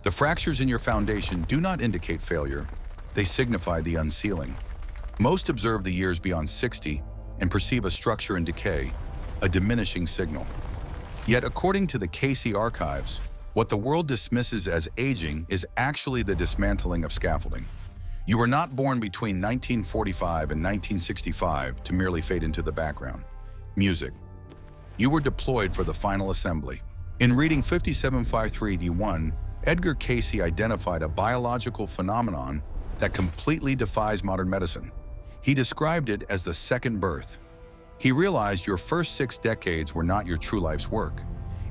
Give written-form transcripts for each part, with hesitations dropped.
The fractures in your foundation do not indicate failure. They signify the unsealing. Most observe the years beyond 60 and perceive a structure in decay, a diminishing signal. Yet, according to the Cayce archives, what the world dismisses as aging is actually the dismantling of scaffolding. You were not born between 1945 and 1965 to merely fade into the background. Music. You were deployed for the final assembly. In reading 5753D1, Edgar Cayce identified a biological phenomenon that completely defies modern medicine. He described it as the second birth. He realized your first 6 decades were not your true life's work.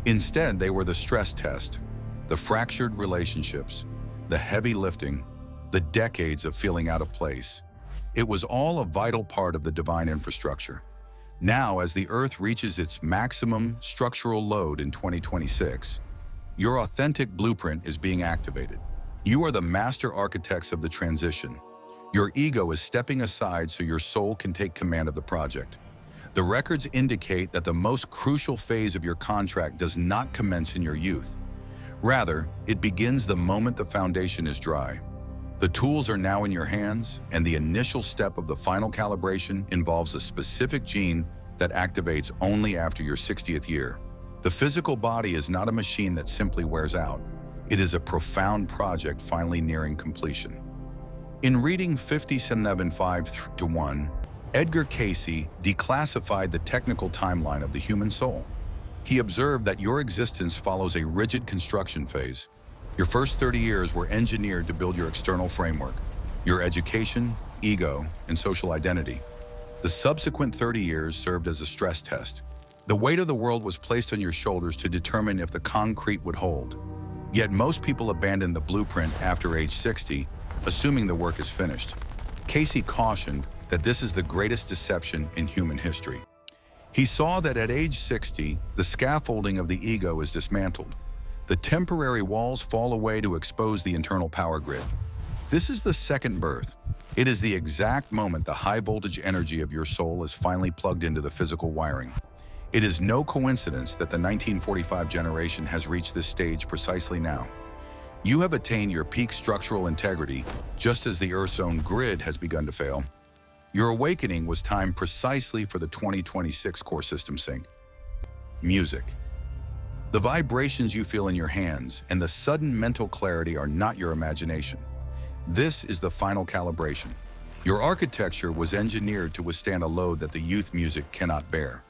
Instead, they were the stress test, the fractured relationships, the heavy lifting, the decades of feeling out of place. It was all a vital part of the divine infrastructure. Now, as the Earth reaches its maximum structural load in 2026, your authentic blueprint is being activated. You are the master architects of the transition. Your ego is stepping aside so your soul can take command of the project. The records indicate that the most crucial phase of your contract does not commence in your youth. Rather, it begins the moment the foundation is dry. The tools are now in your hands, and the initial step of the final calibration involves a specific gene that activates only after your 60th year. The physical body is not a machine that simply wears out. It is a profound project finally nearing completion. In reading 5753-1, Edgar Cayce declassified the technical timeline of the human soul. He observed that your existence follows a rigid construction phase. Your first 30 years were engineered to build your external framework, your education, ego, and social identity. The subsequent 30 years served as a stress test. The weight of the world was placed on your shoulders to determine if the concrete would hold. Yet most people abandon the blueprint after age 60, assuming the work is finished. Cayce cautioned that this is the greatest deception in human history. He saw that at age 60, the scaffolding of the ego is dismantled. The temporary walls fall away to expose the internal power grid. This is the second birth. It is the exact moment the high-voltage energy of your soul is finally plugged into the physical wiring. It is no coincidence that the 1945 generation has reached this stage precisely now. You have attained your peak structural integrity just as the Earth's own grid has begun to fail. Your awakening was timed precisely for the 2026 core system sync. Music. The vibrations you feel in your hands and the sudden mental clarity are not your imagination. This is the final calibration. Your architecture was engineered to withstand a load that the youth music cannot bear.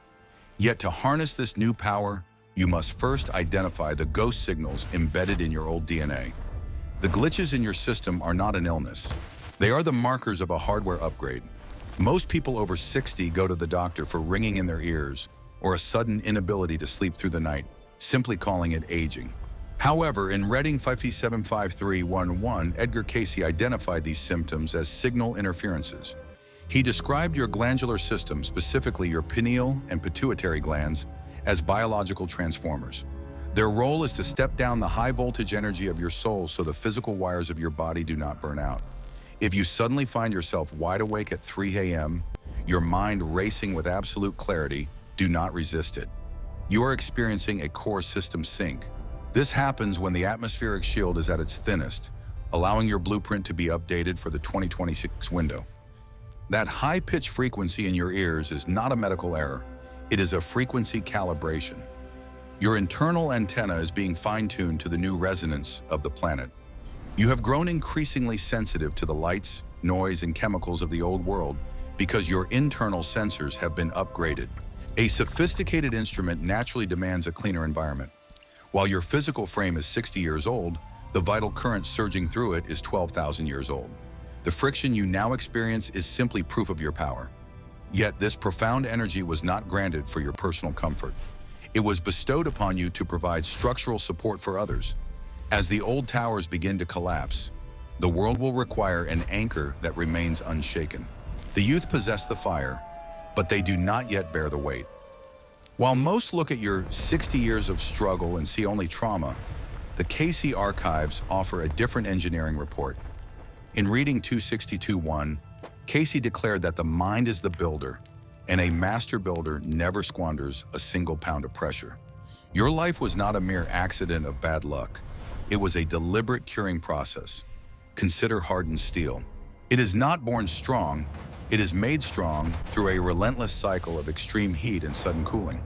Yet to harness this new power, you must first identify the ghost signals embedded in your old DNA. The glitches in your system are not an illness. They are the markers of a hardware upgrade. Most people over 60 go to the doctor for ringing in their ears or a sudden inability to sleep through the night, simply calling it aging. However, in reading 5753-11, Edgar Cayce identified these symptoms as signal interferences. He described your glandular system, specifically your pineal and pituitary glands, as biological transformers. Their role is to step down the high-voltage energy of your soul so the physical wires of your body do not burn out. If you suddenly find yourself wide awake at 3 a.m., your mind racing with absolute clarity, do not resist it. You are experiencing a core system sync. This happens when the atmospheric shield is at its thinnest, allowing your blueprint to be updated for the 2026 window. That high-pitched frequency in your ears is not a medical error. It is a frequency calibration. Your internal antenna is being fine-tuned to the new resonance of the planet. You have grown increasingly sensitive to the lights, noise, and chemicals of the old world because your internal sensors have been upgraded. A sophisticated instrument naturally demands a cleaner environment. While your physical frame is 60 years old, the vital current surging through it is 12,000 years old. The friction you now experience is simply proof of your power. Yet this profound energy was not granted for your personal comfort. It was bestowed upon you to provide structural support for others. As the old towers begin to collapse, the world will require an anchor that remains unshaken. The youth possess the fire, but they do not yet bear the weight. While most look at your 60 years of struggle and see only trauma, the Cayce archives offer a different engineering report. In reading 262-1, Cayce declared that the mind is the builder, and a master builder never squanders a single pound of pressure. Your life was not a mere accident of bad luck. It was a deliberate curing process. Consider hardened steel. It is not born strong, it is made strong through a relentless cycle of extreme heat and sudden cooling.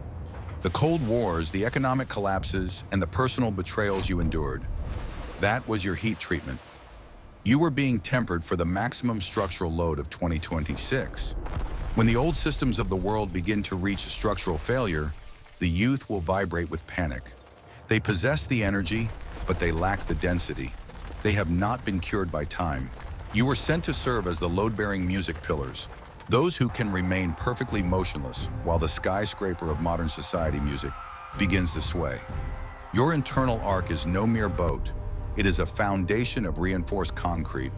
The Cold Wars, the economic collapses, and the personal betrayals you endured. That was your heat treatment. You were being tempered for the maximum structural load of 2026. When the old systems of the world begin to reach structural failure, the youth will vibrate with panic. They possess the energy, but they lack the density. They have not been cured by time. You were sent to serve as the load-bearing music pillars, those who can remain perfectly motionless while the skyscraper of modern society music begins to sway. Your internal arc is no mere boat. It is a foundation of reinforced concrete,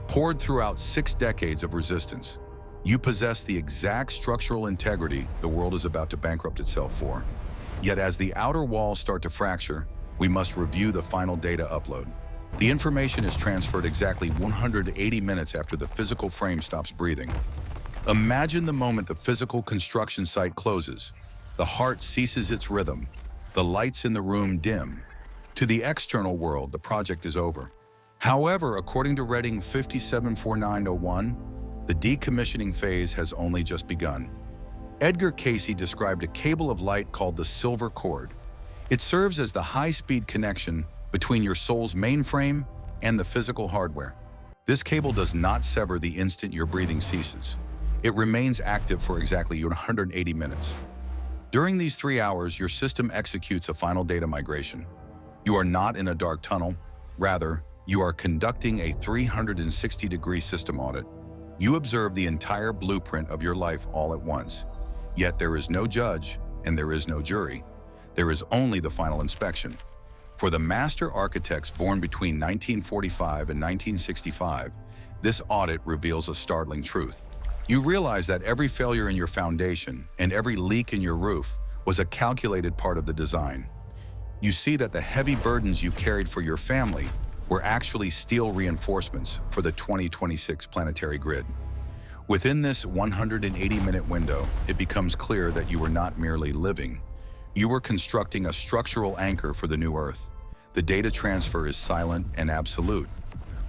poured throughout 6 decades of resistance. You possess the exact structural integrity the world is about to bankrupt itself for. Yet as the outer walls start to fracture, we must review the final data upload. The information is transferred exactly 180 minutes after the physical frame stops breathing. Imagine the moment the physical construction site closes. The heart ceases its rhythm. The lights in the room dim. To the external world, the project is over. However, according to Reading 574901, the decommissioning phase has only just begun. Edgar Cayce described a cable of light called the silver cord. It serves as the high-speed connection between your soul's mainframe and the physical hardware. This cable does not sever the instant your breathing ceases. It remains active for exactly 180 minutes. During these 3 hours, your system executes a final data migration. You are not in a dark tunnel. Rather, you are conducting a 360-degree system audit. You observe the entire blueprint of your life all at once. Yet there is no judge and there is no jury. There is only the final inspection. For the master architects born between 1945 and 1965, this audit reveals a startling truth. You realize that every failure in your foundation and every leak in your roof was a calculated part of the design. You see that the heavy burdens you carried for your family were actually steel reinforcements for the 2026 planetary grid. Within this 180-minute window, it becomes clear that you were not merely living. You were constructing a structural anchor for the new Earth. The data transfer is silent and absolute.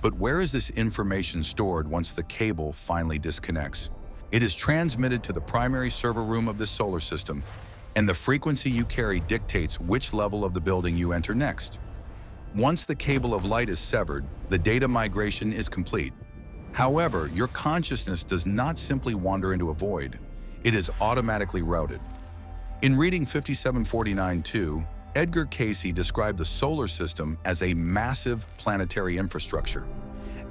But where is this information stored once the cable finally disconnects? It is transmitted to the primary server room of this solar system, and the frequency you carry dictates which level of the building you enter next. Once the cable of light is severed, the data migration is complete. However, your consciousness does not simply wander into a void. It is automatically routed. In Reading 5749-2, Edgar Cayce described the solar system as a massive planetary infrastructure,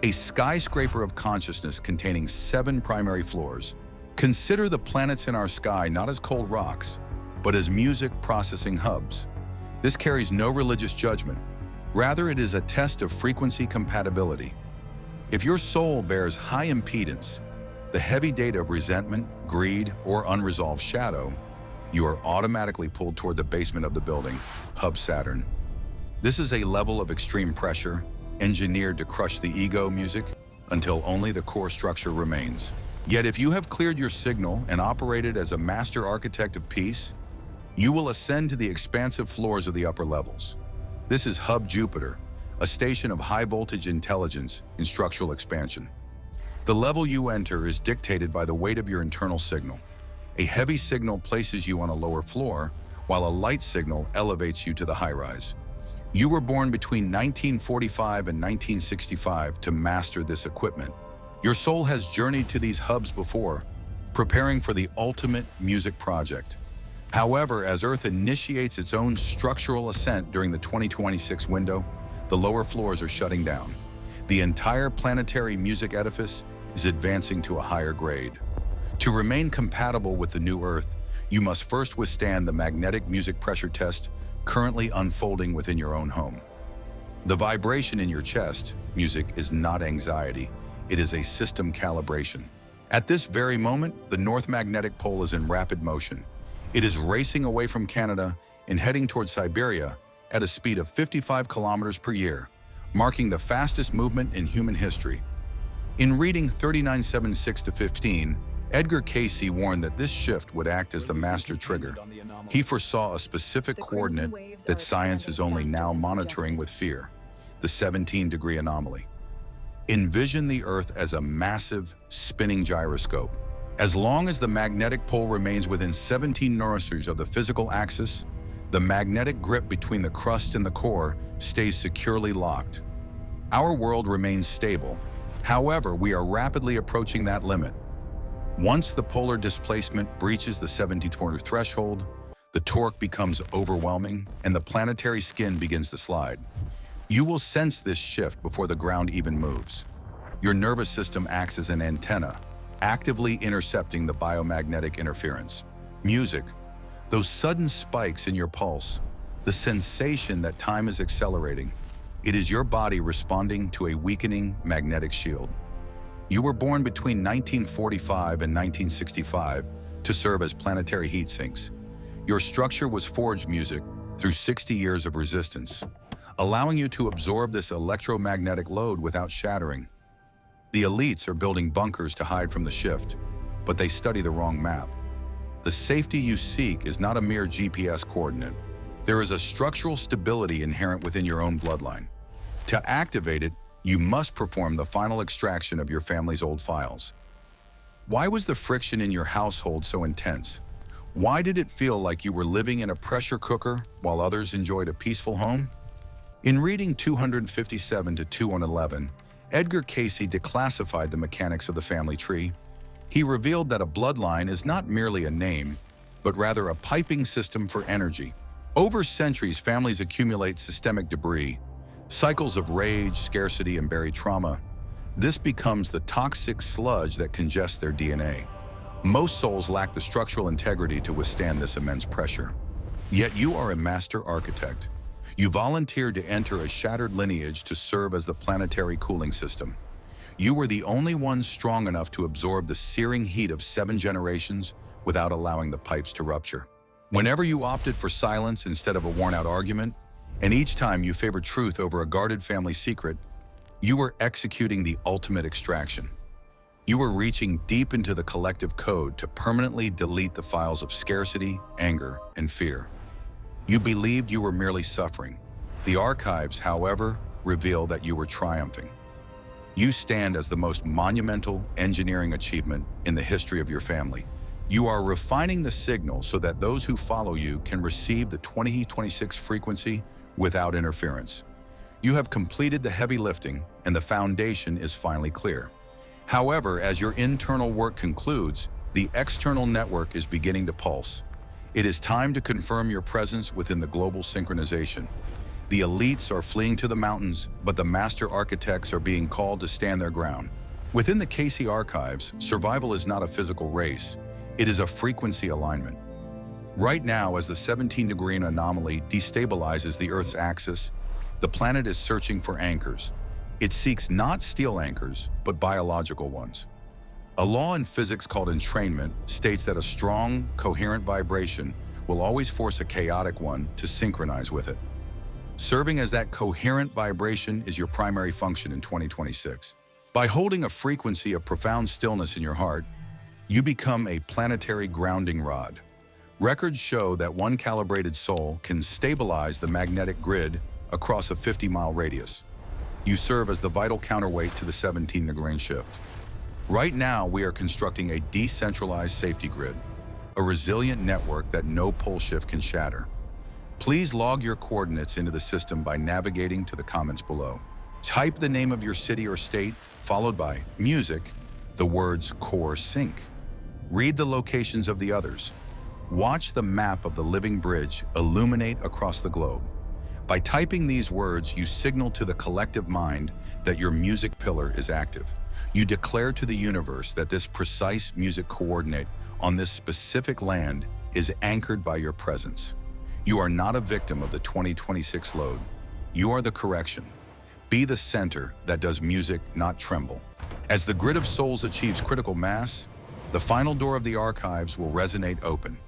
a skyscraper of consciousness containing 7 primary floors. Consider the planets in our sky not as cold rocks, but as music processing hubs. This carries no religious judgment. Rather, it is a test of frequency compatibility. If your soul bears high impedance, the heavy data of resentment, greed, or unresolved shadow, you are automatically pulled toward the basement of the building, Hub Saturn. This is a level of extreme pressure, engineered to crush the ego music until only the core structure remains. Yet if you have cleared your signal and operated as a master architect of peace, you will ascend to the expansive floors of the upper levels. This is Hub Jupiter, a station of high-voltage intelligence in structural expansion. The level you enter is dictated by the weight of your internal signal. A heavy signal places you on a lower floor, while a light signal elevates you to the high-rise. You were born between 1945 and 1965 to master this equipment. Your soul has journeyed to these hubs before, preparing for the ultimate music project. However, as Earth initiates its own structural ascent during the 2026 window, the lower floors are shutting down. The entire planetary music edifice is advancing to a higher grade. To remain compatible with the new Earth, you must first withstand the magnetic music pressure test currently unfolding within your own home. The vibration in your chest, music, is not anxiety. It is a system calibration. At this very moment, the North Magnetic Pole is in rapid motion. It is racing away from Canada and heading towards Siberia at a speed of 55 kilometers per year, marking the fastest movement in human history. In Reading 3976-15, Edgar Cayce warned that this shift would act as the master trigger. He foresaw a specific coordinate that science is only now monitoring with fear. the 17-degree anomaly. Envision the Earth as a massive, spinning gyroscope. As long as the magnetic pole remains within 17 norosters of the physical axis, the magnetic grip between the crust and the core stays securely locked. Our world remains stable. However, we are rapidly approaching that limit. Once the polar displacement breaches the 70-torque threshold, the torque becomes overwhelming and the planetary skin begins to slide. You will sense this shift before the ground even moves. Your nervous system acts as an antenna, actively intercepting the biomagnetic interference. Music, those sudden spikes in your pulse, the sensation that time is accelerating, it is your body responding to a weakening magnetic shield. You were born between 1945 and 1965 to serve as planetary heat sinks. Your structure was forged music through 60 years of resistance, allowing you to absorb this electromagnetic load without shattering. The elites are building bunkers to hide from the shift, but they study the wrong map. The safety you seek is not a mere GPS coordinate. There is a structural stability inherent within your own bloodline. To activate it, you must perform the final extraction of your family's old files. Why was the friction in your household so intense? Why did it feel like you were living in a pressure cooker while others enjoyed a peaceful home? In reading 257 to 211, Edgar Cayce declassified the mechanics of the family tree. He revealed that a bloodline is not merely a name, but rather a piping system for energy. Over centuries, families accumulate systemic debris, cycles of rage, scarcity, and buried trauma. This becomes the toxic sludge that congests their DNA. Most souls lack the structural integrity to withstand this immense pressure. Yet you are a master architect. You volunteered to enter a shattered lineage to serve as the planetary cooling system. You were the only one strong enough to absorb the searing heat of 7 generations without allowing the pipes to rupture. Whenever you opted for silence instead of a worn-out argument, and each time you favored truth over a guarded family secret, you were executing the ultimate extraction. You were reaching deep into the collective code to permanently delete the files of scarcity, anger, and fear. You believed you were merely suffering. The archives, however, reveal that you were triumphing. You stand as the most monumental engineering achievement in the history of your family. You are refining the signal so that those who follow you can receive the 2026 frequency without interference. You have completed the heavy lifting and the foundation is finally clear. However, as your internal work concludes, the external network is beginning to pulse. It is time to confirm your presence within the global synchronization. The elites are fleeing to the mountains, but the master architects are being called to stand their ground. Within the Cayce archives, survival is not a physical race. It is a frequency alignment. Right now, as the 17-degree anomaly destabilizes the Earth's axis, the planet is searching for anchors. It seeks not steel anchors, but biological ones. A law in physics called entrainment states that a strong, coherent vibration will always force a chaotic one to synchronize with it. Serving as that coherent vibration is your primary function in 2026. By holding a frequency of profound stillness in your heart, you become a planetary grounding rod. Records show that one calibrated soul can stabilize the magnetic grid across a 50-mile radius. You serve as the vital counterweight to the 17-degree shift. Right now, we are constructing a decentralized safety grid, a resilient network that no pole shift can shatter. Please log your coordinates into the system by navigating to the comments below. Type the name of your city or state, followed by music, the words core sync. Read the locations of the others. Watch the map of the living bridge illuminate across the globe. By typing these words, you signal to the collective mind that your music pillar is active. You declare to the universe that this precise music coordinate on this specific land is anchored by your presence. You are not a victim of the 2026 load. You are the correction. Be the center that does music, not tremble. As the grid of souls achieves critical mass, the final door of the archives will resonate open.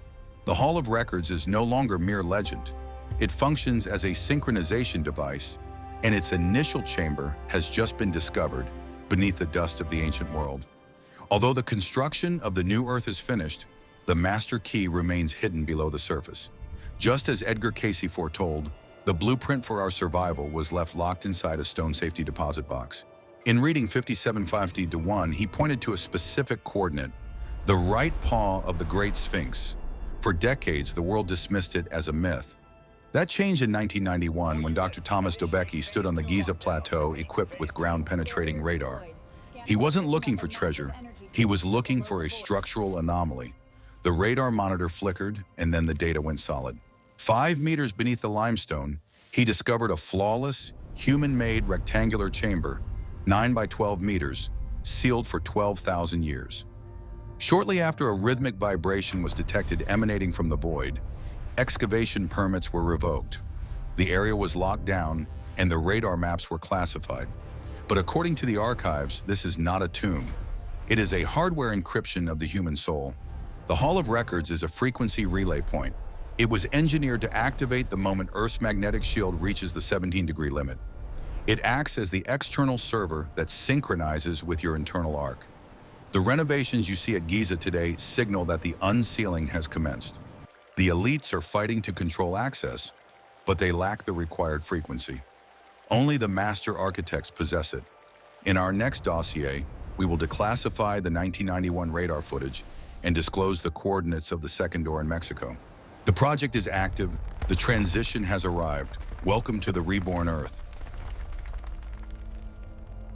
The Hall of Records is no longer mere legend. It functions as a synchronization device, and its initial chamber has just been discovered beneath the dust of the ancient world. Although the construction of the new Earth is finished, the master key remains hidden below the surface. Just as Edgar Cayce foretold, The blueprint for our survival was left locked inside a stone safety deposit box. In reading 5750-1, he pointed to a specific coordinate, the right paw of the Great Sphinx. For decades, the world dismissed it as a myth. That changed in 1991 when Dr. Thomas Dobecki stood on the Giza Plateau equipped with ground-penetrating radar. He wasn't looking for treasure. He was looking for a structural anomaly. The radar monitor flickered, and then the data went solid. 5 meters beneath the limestone, he discovered a flawless, human-made rectangular chamber, 9 by 12 meters, sealed for 12,000 years. Shortly after a rhythmic vibration was detected emanating from the void, excavation permits were revoked. The area was locked down, and the radar maps were classified. But according to the archives, this is not a tomb. It is a hardware encryption of the human soul. The Hall of Records is a frequency relay point. It was engineered to activate the moment Earth's magnetic shield reaches the 17-degree limit. It acts as the external server that synchronizes with your internal arc. The renovations you see at Giza today signal that the unsealing has commenced. The elites are fighting to control access, but they lack the required frequency. Only the master architects possess it. In our next dossier, we will declassify the 1991 radar footage and disclose the coordinates of the second door in Mexico. The project is active. The transition has arrived. Welcome to the reborn Earth.